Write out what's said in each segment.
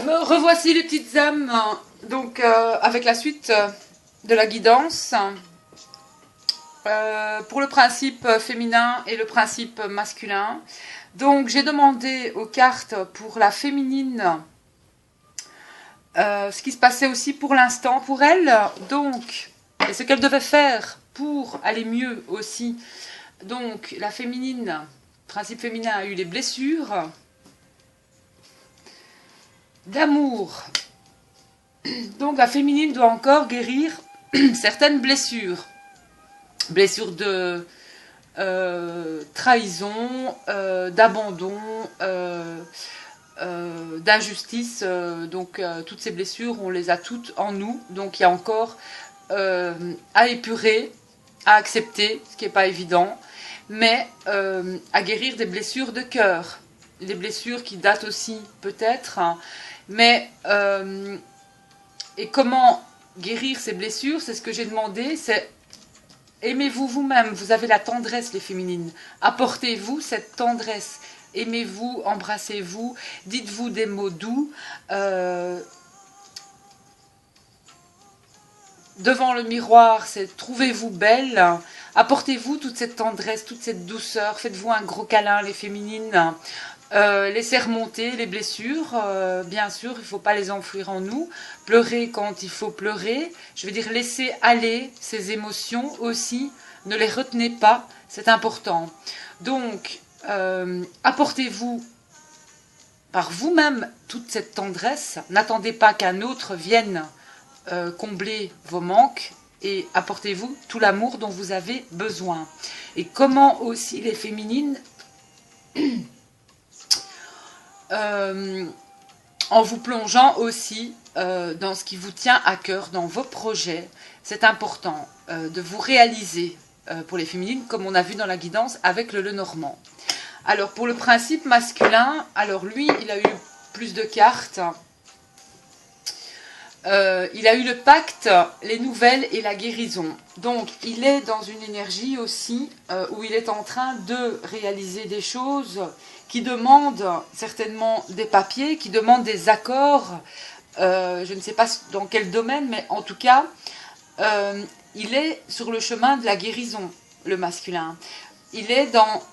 Me revoici les petites âmes, donc avec la suite de la guidance pour le principe féminin et le principe masculin. Donc j'ai demandé aux cartes pour la féminine ce qui se passait aussi pour l'instant pour elle, donc et ce qu'elle devait faire pour aller mieux aussi. Donc la féminine, principe féminin a eu les blessures d'amour. Donc la féminine doit encore guérir certaines blessures. Blessures de trahison, d'abandon, d'injustice. Donc toutes ces blessures, on les a toutes en nous. Donc il y a encore à épurer, à accepter, ce qui n'est pas évident, mais à guérir des blessures de cœur. Les blessures qui datent aussi peut-être, hein, mais et comment guérir ces blessures, c'est ce que j'ai demandé, c'est aimez-vous vous-même, vous avez la tendresse les féminines, apportez-vous cette tendresse, aimez-vous, embrassez-vous, dites-vous des mots doux, devant le miroir, c'est trouvez-vous belle, apportez-vous toute cette tendresse, toute cette douceur, faites-vous un gros câlin les féminines, laissez remonter les blessures, bien sûr, il ne faut pas les enfouir en nous. Pleurer quand il faut pleurer. Je veux dire, laissez aller ces émotions aussi. Ne les retenez pas, c'est important. Donc, apportez-vous par vous-même toute cette tendresse. N'attendez pas qu'un autre vienne combler vos manques. Et apportez-vous tout l'amour dont vous avez besoin. Et comment aussi les féminines... en vous plongeant aussi dans ce qui vous tient à cœur, dans vos projets. C'est important de vous réaliser pour les féminines, comme on a vu dans la guidance avec le Lenormand. Alors pour le principe masculin, alors lui, il a eu plus de cartes. Il a eu le pacte, les nouvelles et la guérison. Donc il est dans une énergie aussi où il est en train de réaliser des choses qui demandent certainement des papiers, qui demandent des accords. Je ne sais pas dans quel domaine, mais en tout cas, il est sur le chemin de la guérison, le masculin. Il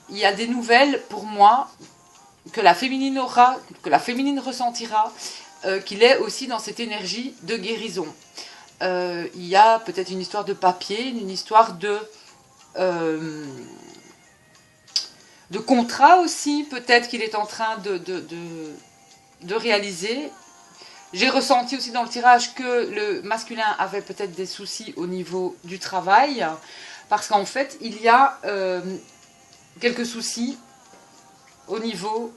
y a des nouvelles pour moi que la féminine aura, que la féminine ressentira, qu'il est aussi dans cette énergie de guérison. Il y a peut-être une histoire de papier, une histoire de contrat aussi, peut-être qu'il est en train de réaliser. J'ai ressenti aussi dans le tirage que le masculin avait peut-être des soucis au niveau du travail, parce qu'en fait, il y a quelques soucis au niveau...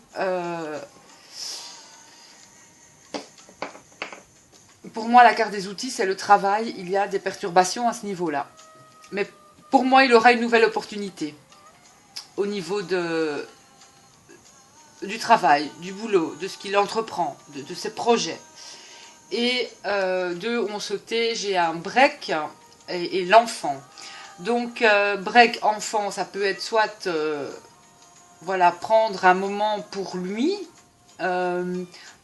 pour moi, la carte des outils, c'est le travail. Il y a des perturbations à ce niveau-là. Mais pour moi, il aura une nouvelle opportunité au niveau du travail, du boulot, de ce qu'il entreprend, de ses projets. Et deux ont sauté, j'ai un break et l'enfant. Donc, break, enfant, ça peut être soit voilà, prendre un moment pour lui,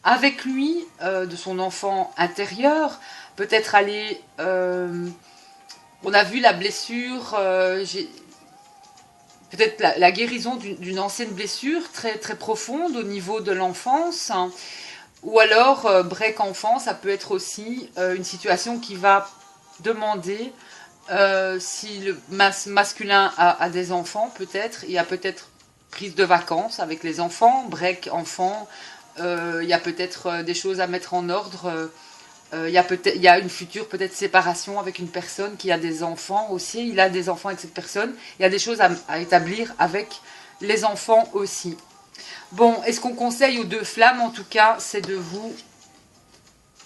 avec lui, de son enfant intérieur, peut-être aller... on a vu la blessure, peut-être la guérison d'une ancienne blessure très, très profonde au niveau de l'enfance, hein. Ou alors, break enfant, ça peut être aussi une situation qui va demander, si le masculin a des enfants, peut-être, il y a peut-être prise de vacances avec les enfants, break enfant, il y a peut-être des choses à mettre en ordre, il y a une future peut-être séparation avec une personne qui a des enfants aussi, il a des enfants avec cette personne, il y a des choses à établir avec les enfants aussi. Bon, et ce qu'on conseille aux deux flammes, en tout cas, c'est de vous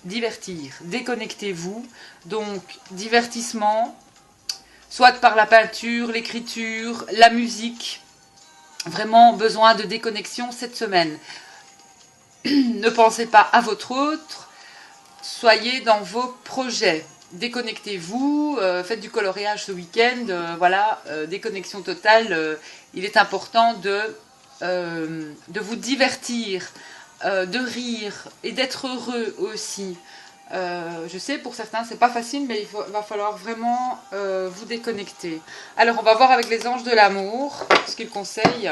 divertir. Déconnectez-vous. Donc, divertissement, soit par la peinture, l'écriture, la musique. Vraiment besoin de déconnexion cette semaine. Ne pensez pas à votre autre. Soyez dans vos projets. Déconnectez-vous, faites du coloriage ce week-end. Voilà, déconnexion totale. Il est important de vous divertir de rire et d'être heureux aussi. Je sais, pour certains, c'est pas facile, mais va falloir vraiment vous déconnecter. Alors, on va voir avec les anges de l'amour ce qu'ils conseillent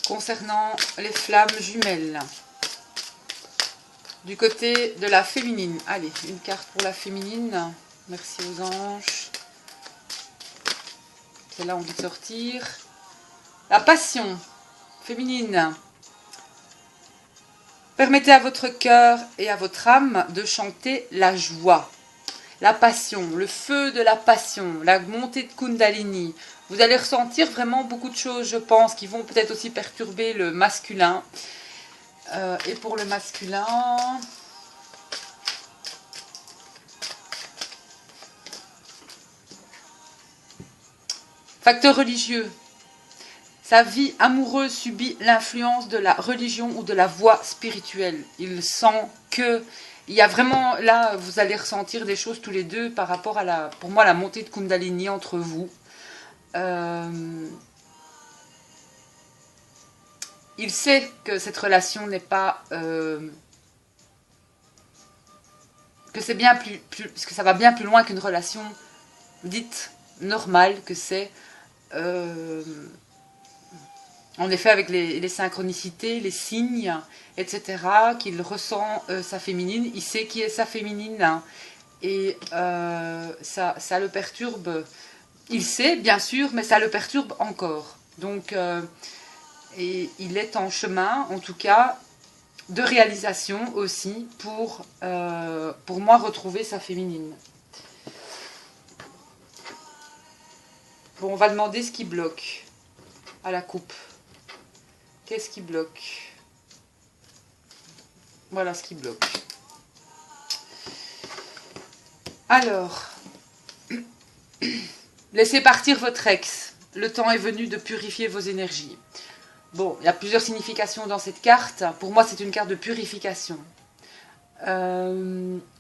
concernant les flammes jumelles. Du côté de la féminine. Allez, une carte pour la féminine. Merci aux anges. Celle-là, on dit de sortir. La passion féminine. Permettez à votre cœur et à votre âme de chanter la joie, la passion, le feu de la passion, la montée de Kundalini. Vous allez ressentir vraiment beaucoup de choses, je pense, qui vont peut-être aussi perturber le masculin. Et pour le masculin... Facteur religieux. Sa vie amoureuse subit l'influence de la religion ou de la voie spirituelle. Il sent que... Il y a vraiment... Là, vous allez ressentir des choses tous les deux par rapport à la... Pour moi, la montée de Kundalini entre vous. Il sait que cette relation n'est pas... que c'est bien parce que ça va bien plus loin qu'une relation dite normale, que c'est... en effet, avec les synchronicités, les signes, etc., qu'il ressent sa féminine, il sait qui est sa féminine, hein, et ça le perturbe. Il sait, bien sûr, mais ça le perturbe encore. Donc, et il est en chemin, en tout cas, de réalisation aussi, pour moi, retrouver sa féminine. Bon, on va demander ce qui bloque à la coupe. Qu'est-ce qui bloque? Voilà ce qui bloque. Alors, laissez partir votre ex. Le temps est venu de purifier vos énergies. Bon, il y a plusieurs significations dans cette carte. Pour moi, c'est une carte de purification.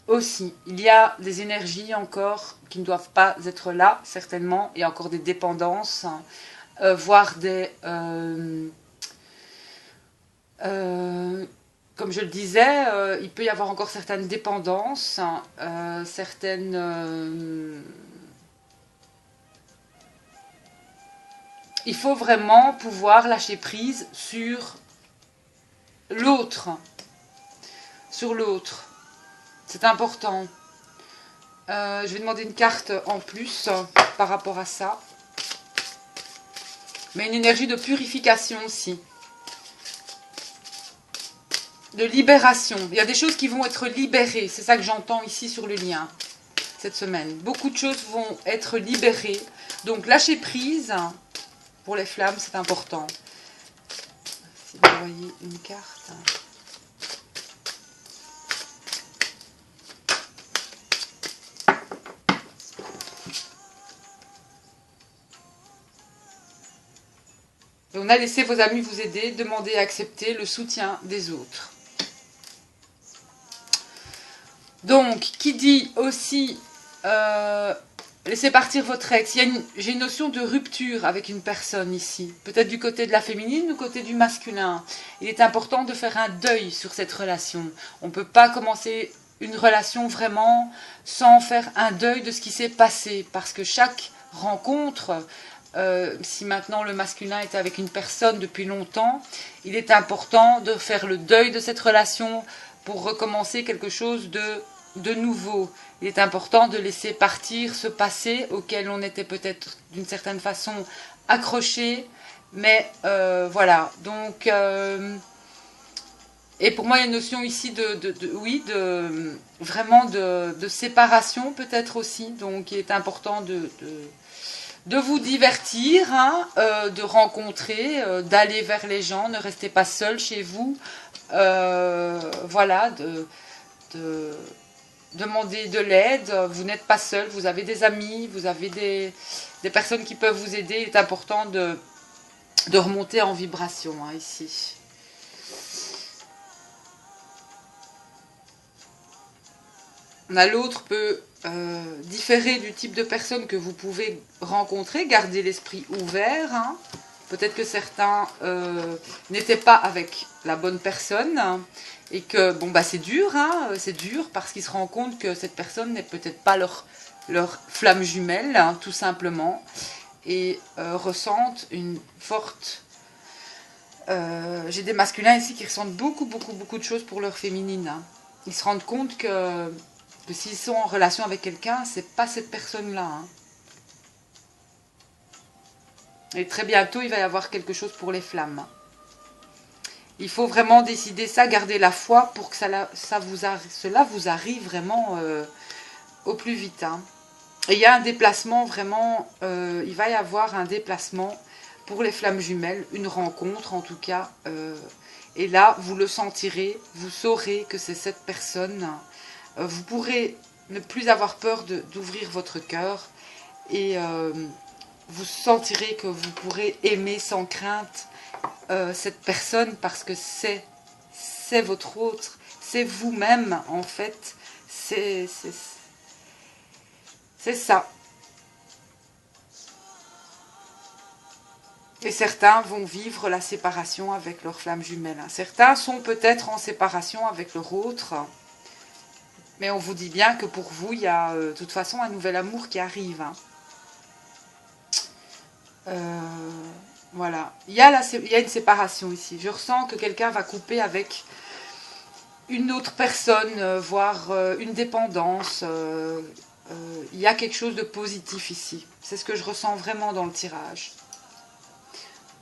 Aussi, il y a des énergies encore qui ne doivent pas être là, certainement. Il y a encore des dépendances, voire des... comme je le disais, il peut y avoir encore certaines dépendances, certaines... il faut vraiment pouvoir lâcher prise sur l'autre. Sur l'autre. C'est important. Je vais demander une carte en plus par rapport à ça. Mais une énergie de purification aussi. De libération. Il y a des choses qui vont être libérées. C'est ça que j'entends ici sur le lien cette semaine. Beaucoup de choses vont être libérées. Donc lâcher prise pour les flammes, c'est important. Si vous voyez une carte. Et on a laissé vos amis vous aider, demander et accepter le soutien des autres. Donc, qui dit aussi laissez partir votre ex. J'ai une notion de rupture avec une personne ici. Peut-être du côté de la féminine ou du côté du masculin. Il est important de faire un deuil sur cette relation. On ne peut pas commencer une relation vraiment sans faire un deuil de ce qui s'est passé. Parce que chaque rencontre... si maintenant le masculin est avec une personne depuis longtemps, il est important de faire le deuil de cette relation pour recommencer quelque chose de nouveau. Il est important de laisser partir ce passé auquel on était peut-être d'une certaine façon accroché, mais voilà. Donc, et pour moi, il y a une notion ici vraiment de séparation peut-être aussi. Donc, il est important de vous divertir, hein, de rencontrer, d'aller vers les gens, ne restez pas seul chez vous, voilà, de demander de l'aide, vous n'êtes pas seul, vous avez des amis, vous avez des personnes qui peuvent vous aider, il est important de remonter en vibration, hein, ici. L'autre peut différer du type de personne que vous pouvez rencontrer, garder l'esprit ouvert, hein. Peut-être que certains n'étaient pas avec la bonne personne et que, bon, bah c'est dur, hein, c'est dur parce qu'ils se rendent compte que cette personne n'est peut-être pas leur flamme jumelle, hein, tout simplement, et ressentent une forte... J'ai des masculins ici qui ressentent beaucoup de choses pour leur féminine. Hein. Ils se rendent compte que s'ils sont en relation avec quelqu'un, c'est pas cette personne-là. Hein. Et très bientôt, il va y avoir quelque chose pour les flammes. Il faut vraiment décider ça, garder la foi pour que cela vous arrive vraiment au plus vite. Hein. Et il y a un déplacement vraiment, il va y avoir un déplacement pour les flammes jumelles, une rencontre en tout cas. Et là, vous le sentirez, vous saurez que c'est cette personne. Vous pourrez ne plus avoir peur d'ouvrir votre cœur et vous sentirez que vous pourrez aimer sans crainte cette personne parce que c'est votre autre, c'est vous-même en fait, c'est ça. Et certains vont vivre la séparation avec leur flamme jumelle. Certains sont peut-être en séparation avec leur autre, mais on vous dit bien que pour vous, il y a de toute façon un nouvel amour qui arrive. Voilà. Il y a une séparation ici. Je ressens que quelqu'un va couper avec une autre personne, voire une dépendance. Il y a quelque chose de positif ici. C'est ce que je ressens vraiment dans le tirage.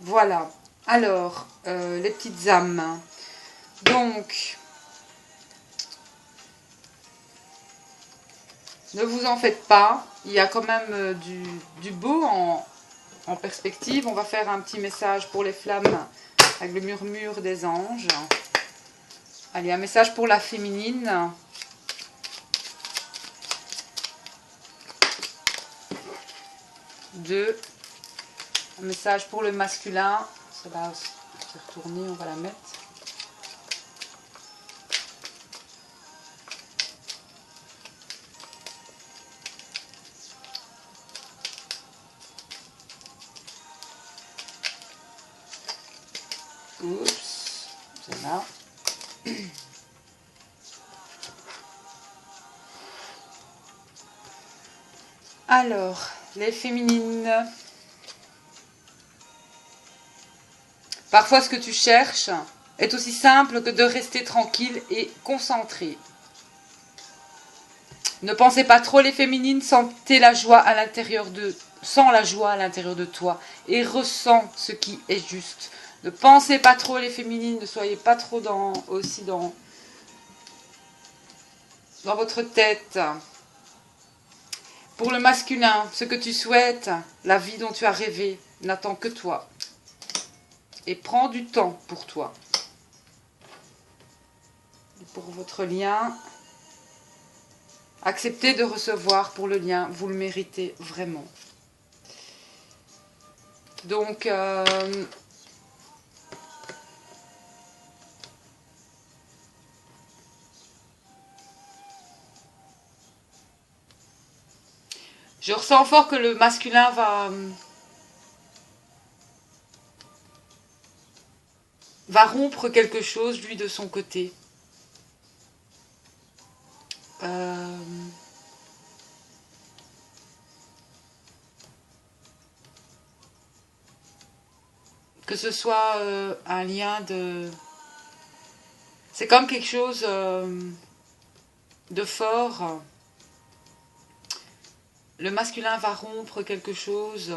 Voilà. Alors, les petites âmes. Donc, ne vous en faites pas. Il y a quand même du beau en perspective. On va faire un petit message pour les flammes avec le murmure des anges. Allez, un message pour la féminine. Un message pour le masculin. Cela s'est retourné, on va la mettre. Oups, c'est là. Alors, les féminines. Parfois, ce que tu cherches est aussi simple que de rester tranquille et concentré. Ne pensez pas trop les féminines, sentez la joie à l'intérieur sens la joie à l'intérieur de toi et ressens ce qui est juste. Ne pensez pas trop les féminines, ne soyez pas trop dans votre tête. Pour le masculin, ce que tu souhaites, la vie dont tu as rêvé, n'attend que toi. Et prends du temps pour toi. Et pour votre lien, acceptez de recevoir pour le lien, vous le méritez vraiment. Donc, je ressens fort que le masculin va rompre quelque chose, lui, de son côté. Que ce soit un lien de... C'est comme quelque chose de fort. Le masculin va rompre quelque chose.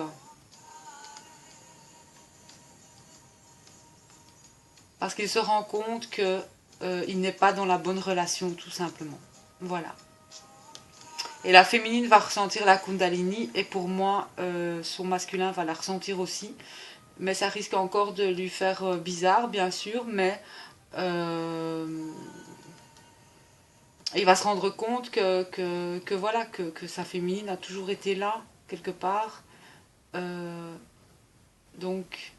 Parce qu'il se rend compte qu'il n'est pas dans la bonne relation, tout simplement. Voilà. Et la féminine va ressentir la Kundalini, et pour moi, son masculin va la ressentir aussi. Mais ça risque encore de lui faire bizarre, bien sûr, mais il va se rendre compte voilà, que sa féminine a toujours été là, quelque part. Donc...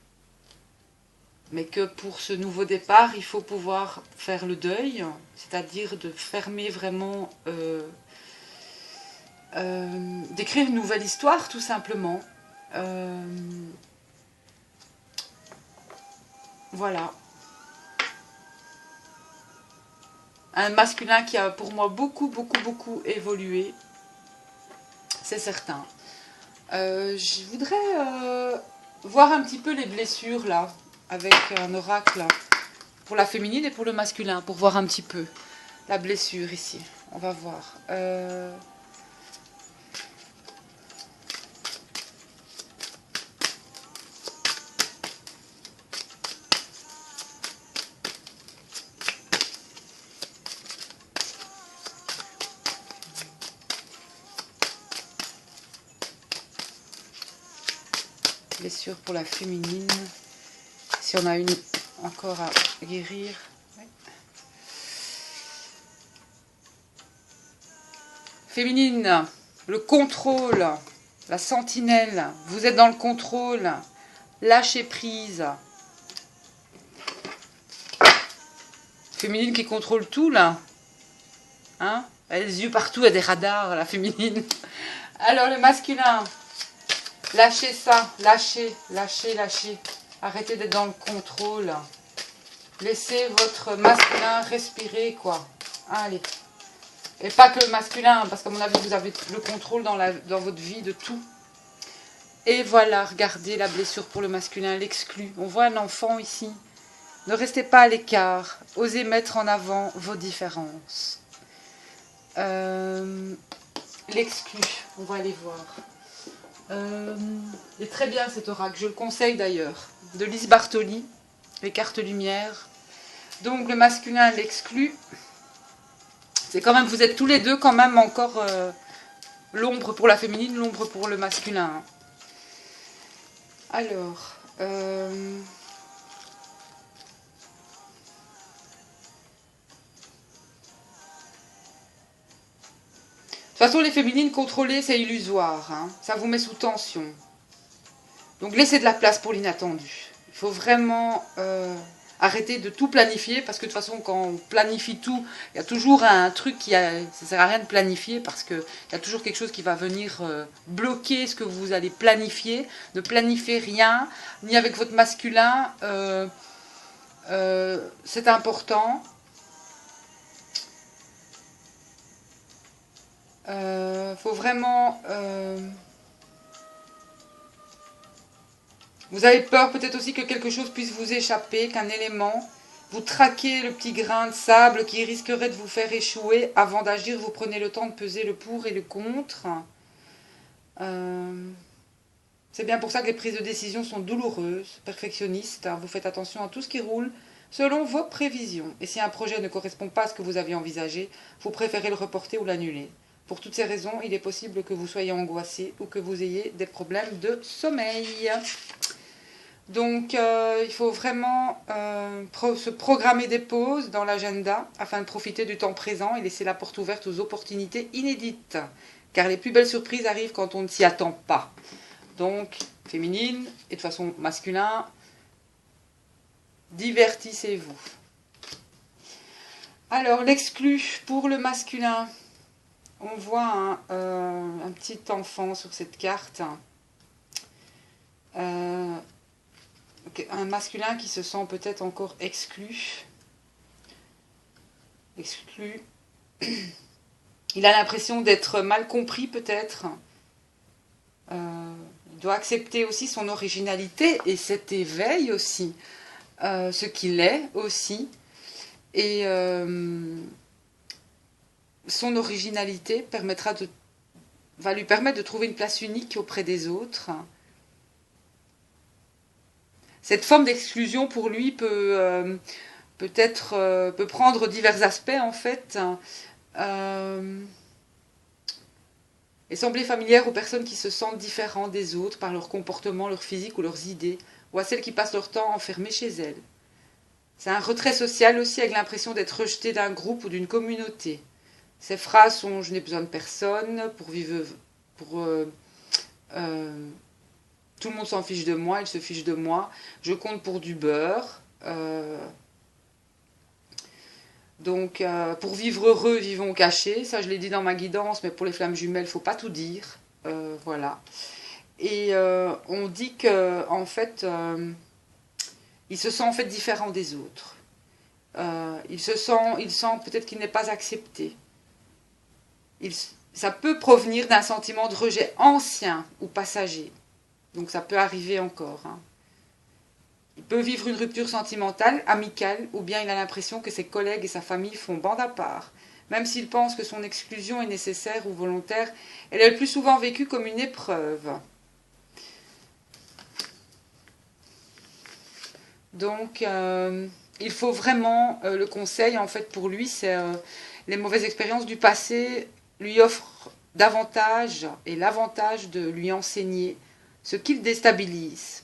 Mais que pour ce nouveau départ, il faut pouvoir faire le deuil, c'est-à-dire de fermer vraiment, d'écrire une nouvelle histoire tout simplement. Voilà. Un masculin qui a pour moi beaucoup évolué. C'est certain. Je voudrais voir un petit peu les blessures là, avec un oracle pour la féminine et pour le masculin, pour voir un petit peu la blessure ici. On va voir. Blessure pour la féminine. Si on a une encore à guérir. Ouais. Féminine, le contrôle, la sentinelle. Vous êtes dans le contrôle. Lâchez prise. Féminine qui contrôle tout là. Hein? Elle a les yeux partout, elle a des radars, la féminine. Alors le masculin. Lâchez ça, lâchez. Arrêtez d'être dans le contrôle. Laissez votre masculin respirer, quoi. Allez. Et pas que le masculin, parce qu'à mon avis, vous avez le contrôle dans votre vie de tout. Et voilà, regardez la blessure pour le masculin, l'exclut. On voit un enfant ici. Ne restez pas à l'écart. Osez mettre en avant vos différences. L'exclut, on va aller voir. Il est très bien cet oracle, je le conseille d'ailleurs, de Lise Bartoli, les cartes lumière. Donc le masculin l'exclut. C'est quand même, vous êtes tous les deux quand même encore l'ombre pour la féminine, l'ombre pour le masculin. Alors, de toute façon, les féminines contrôlées, c'est illusoire. Hein. Ça vous met sous tension. Donc, laissez de la place pour l'inattendu. Il faut vraiment arrêter de tout planifier. Parce que de toute façon, quand on planifie tout, il y a toujours un truc qui a... Ça ne sert à rien de planifier parce qu'il y a toujours quelque chose qui va venir bloquer ce que vous allez planifier. Ne planifiez rien, ni avec votre masculin. C'est important. Faut vraiment... Vous avez peur peut-être aussi que quelque chose puisse vous échapper, qu'un élément. Vous traquez le petit grain de sable qui risquerait de vous faire échouer. Avant d'agir, vous prenez le temps de peser le pour et le contre. C'est bien pour ça que les prises de décision sont douloureuses, perfectionnistes. Vous faites attention à tout ce qui roule selon vos prévisions. Et si un projet ne correspond pas à ce que vous aviez envisagé, vous préférez le reporter ou l'annuler. Pour toutes ces raisons, il est possible que vous soyez angoissé ou que vous ayez des problèmes de sommeil. Donc, il faut vraiment se programmer des pauses dans l'agenda afin de profiter du temps présent et laisser la porte ouverte aux opportunités inédites. Car les plus belles surprises arrivent quand on ne s'y attend pas. Donc, féminine et de façon masculin, divertissez-vous. Alors, l'exclu pour le masculin. On voit un petit enfant sur cette carte. Un masculin qui se sent peut-être encore exclu. Il a l'impression d'être mal compris peut-être. Il doit accepter aussi son originalité et cet éveil aussi. Ce qu'il est aussi. Et son originalité va lui permettre de trouver une place unique auprès des autres. Cette forme d'exclusion pour lui peut prendre divers aspects en fait et sembler familière aux personnes qui se sentent différentes des autres par leur comportement, leur physique ou leurs idées, ou à celles qui passent leur temps enfermées chez elles. C'est un retrait social aussi avec l'impression d'être rejeté d'un groupe ou d'une communauté. Ces phrases sont « je n'ai besoin de personne »,« tout le monde s'en fiche de moi, il se fiche de moi »,« je compte pour du beurre ». Donc, pour vivre heureux, vivons cachés. Ça, je l'ai dit dans ma guidance, mais pour les flammes jumelles, il ne faut pas tout dire. Voilà. Et on dit que, en fait, il se sent en fait différent des autres. Il sent peut-être qu'il n'est pas accepté. Ça peut provenir d'un sentiment de rejet ancien ou passager. Donc ça peut arriver encore. Hein. Il peut vivre une rupture sentimentale, amicale, ou bien il a l'impression que ses collègues et sa famille font bande à part. Même s'il pense que son exclusion est nécessaire ou volontaire, elle est le plus souvent vécue comme une épreuve. Donc, il faut vraiment, le conseil en fait pour lui, c'est les mauvaises expériences du passé lui offrent davantage et l'avantage de lui enseigner ce qu'il déstabilise.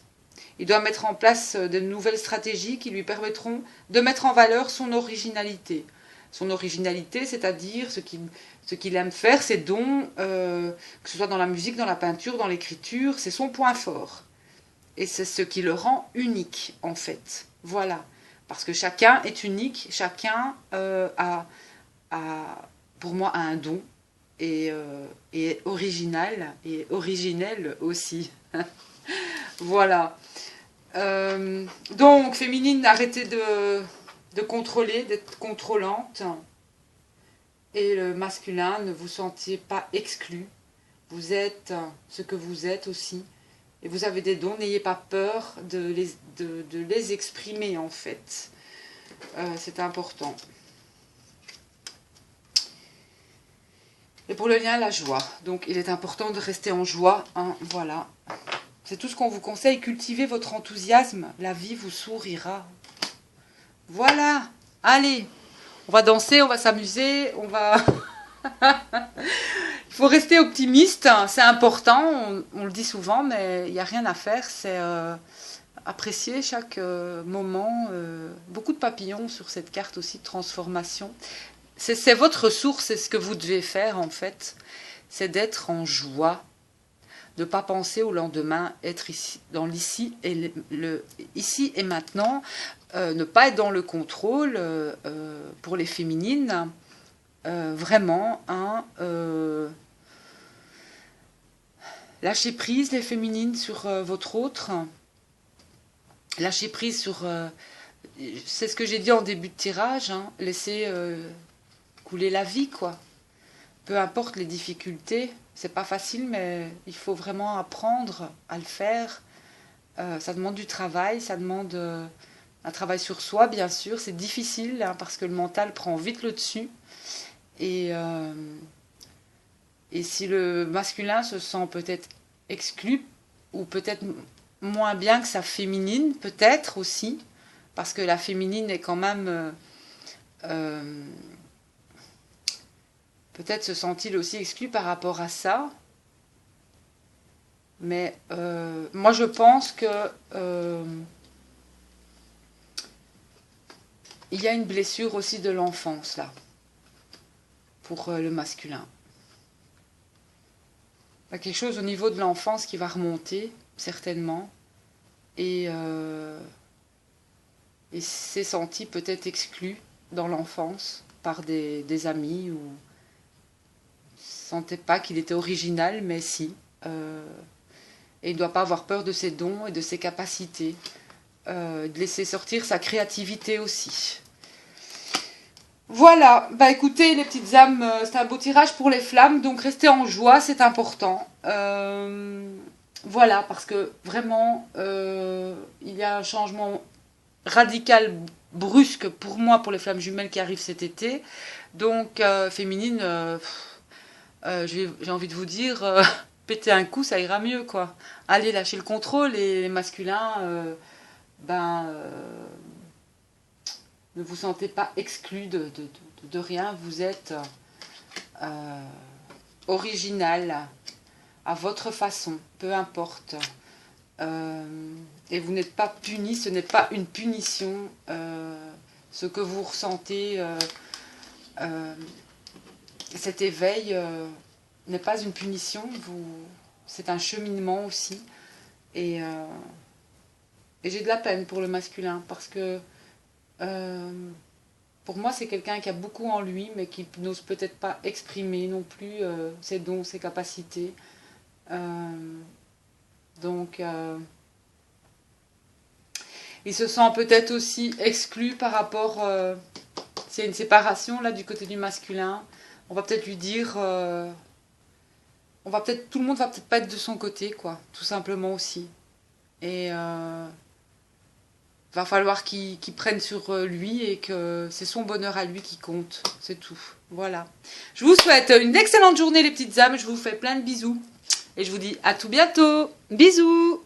Il doit mettre en place de nouvelles stratégies qui lui permettront de mettre en valeur son originalité. Son originalité, c'est-à-dire ce qu'il aime faire, ses dons, que ce soit dans la musique, dans la peinture, dans l'écriture, c'est son point fort. Et c'est ce qui le rend unique, en fait. Voilà. Parce que chacun est unique, chacun pour moi, a un don et original et originel aussi. Voilà. Donc, féminine, arrêtez de contrôler, d'être contrôlante. Et le masculin, ne vous sentiez pas exclu. Vous êtes ce que vous êtes aussi. Et vous avez des dons, n'ayez pas peur de les exprimer en fait. C'est important. Et pour le lien, la joie. Donc il est important de rester en joie. Hein, voilà. C'est tout ce qu'on vous conseille. Cultivez votre enthousiasme. La vie vous sourira. Voilà. Allez. On va danser, on va s'amuser, on va... Il faut rester optimiste, c'est important, on le dit souvent, mais il n'y a rien à faire, c'est apprécier chaque moment. Beaucoup de papillons sur cette carte aussi de transformation. C'est votre ressource, c'est ce que vous devez faire en fait, c'est d'être en joie, de ne pas penser au lendemain, être ici, dans l'ici et ici et maintenant, ne pas être dans le contrôle pour les féminines, vraiment, hein, lâchez prise les féminines sur votre autre, lâchez prise sur, c'est ce que j'ai dit en début de tirage, hein, laissez couler la vie quoi, peu importe les difficultés, c'est pas facile mais il faut vraiment apprendre à le faire, ça demande du travail, ça demande un travail sur soi bien sûr, c'est difficile hein, parce que le mental prend vite le dessus. Et si le masculin se sent peut-être exclu, ou peut-être moins bien que sa féminine, peut-être aussi, parce que la féminine est quand même... peut-être se sent-il aussi exclu par rapport à ça. Mais moi je pense que... il y a une blessure aussi de l'enfance là. Pour le masculin. Il y a quelque chose au niveau de l'enfance qui va remonter, certainement. Et s'est senti peut-être exclu dans l'enfance par des amis ou ne sentait pas qu'il était original, mais si. Et il ne doit pas avoir peur de ses dons et de ses capacités. De laisser sortir sa créativité aussi. Voilà, bah écoutez les petites âmes, c'est un beau tirage pour les flammes, donc restez en joie, c'est important. Voilà, parce que vraiment, il y a un changement radical, brusque pour moi, pour les flammes jumelles qui arrivent cet été. Donc, féminine, j'ai envie de vous dire, péter un coup, ça ira mieux, quoi. Allez, lâchez le contrôle, et les masculins, ne vous sentez pas exclu de rien, vous êtes original à votre façon, peu importe. Et vous n'êtes pas puni, ce n'est pas une punition. Ce que vous ressentez, cet éveil n'est pas une punition, c'est un cheminement aussi. Et j'ai de la peine pour le masculin parce que pour moi, c'est quelqu'un qui a beaucoup en lui, mais qui n'ose peut-être pas exprimer non plus ses dons, ses capacités. Donc, Il se sent peut-être aussi exclu par rapport... s'il y a une séparation là du côté du masculin, on va peut-être lui dire... tout le monde va peut-être pas être de son côté, quoi, tout simplement aussi. Et va falloir qu'il prenne sur lui et que c'est son bonheur à lui qui compte, c'est tout. Voilà. Je vous souhaite une excellente journée les petites âmes, je vous fais plein de bisous. Et je vous dis à tout bientôt. Bisous!